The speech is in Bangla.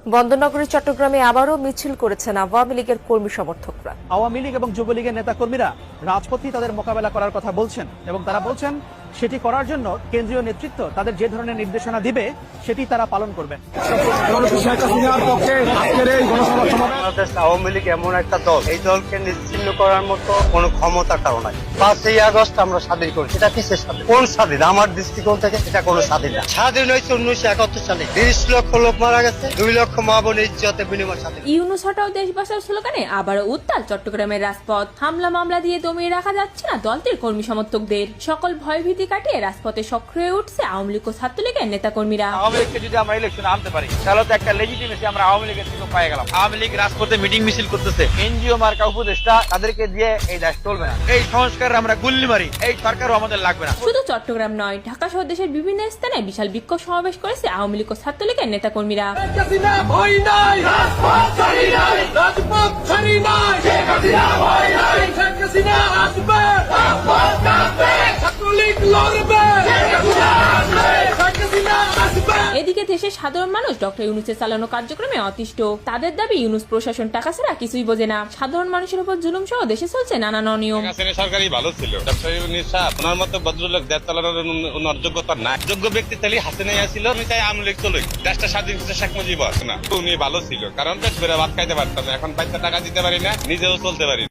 বন্দরনগরী চট্টগ্রামে আবারও মিছিল করেছেন আওয়ামী লীগের কর্মী সমর্থকরা। আওয়ামী লীগ এবং যুবলীগের নেতাকর্মীরা রাজপথেই তাদের মোকাবেলা করার কথা বলছেন এবং তারা বলছেন সেটি করার জন্য কেন্দ্রীয় নেতৃত্ব তাদের যে ধরনের নির্দেশনা দিবে সেটি তারা পালন করবেন। বাংলাদেশ আওয়ামী লীগ এমন একটা দল, এই দলকে নিশ্চিহ্ন করার মতো কোনো ক্ষমতা কারো নাই। 5ই আগস্ট আমরা স্বাধীন করেছি, এটা কিসের স্বাধীন? কোন স্বাধীন? আমার দৃষ্টিকোণ থেকে এটা কোনো স্বাধীন না। স্বাধীন হয়েছে 1971 সালে, 30 লক্ষ লোক মারা গেছে, 2 লক্ষ মা বোনের ইজ্জতের বিনিময় স্বাধীন। ইউনূস হটাও দেশ বাঁচাও স্লোগানে আবারও উত্তাল চট্টগ্রামের রাজপথ। হামলা মামলা দিয়ে দমিয়ে রাখা যাচ্ছে না দলটির কর্মী সমর্থকদের। সকল ভয়ভীতি কাটিয়ে রাজপথে সক্রিয় হয়ে উঠছে আওয়ামী লীগ ও ছাত্রলীগের নেতাকর্মীরা। আওয়ামী লীগকে যদি আমরা ইলেকশনে আনতে পারি তাহলে তো একটা লেজিটিমেসি আমরা আওয়ামী লীগের থেকে পেয়ে গেলাম। আওয়ামী লীগ রাজপথে মিটিং মিছিল করতেছে, এনজিও মার্কা উপদেষ্টা, তাদেরকে দিয়ে এই দেশ চলবে না। এই সংস্কার আমরা গুল্লি মারি, এই সরকারও আমাদের লাগবে না। শুধু চট্টগ্রাম নয়, ঢাকা সহ দেশের বিভিন্ন স্থানে বিশাল বিক্ষোভ সমাবেশ করেছে আওয়ামী লীগ ও ছাত্রলীগের নেতাকর্মীরা। এদিকে দেশের সাধারণ মানুষ ডক্টর ইউনূসের চালানো কার্যক্রমে অতিষ্ঠ। তাদের দাবি ইউনূস প্রশাসন টাকা ছাড়া কিছুই বোঝে না। সাধারণ মানুষের উপর জুলুম সহ দেশে চলছে নানান অনিয়ম। সরকারই ভালো ছিল, ডক্টর ইউনূস সাহেব ওনার মতো ভদ্রলোক দেশ চালানোর ওনার যোগ্যতা নাই। যোগ্য ব্যক্তি তাহলে হাসিনাই আসছিল, আমি চাই আওয়ামী লীগ চলুক। দেশটা স্বাধীন হচ্ছে শেখ মুজিবুর না, উনি ভালো ছিল, কারণ পেট করে ভাত খাইতে পারতাম, এখন পয়সা টাকা দিতে পারি না, নিজেও চলতে পারি।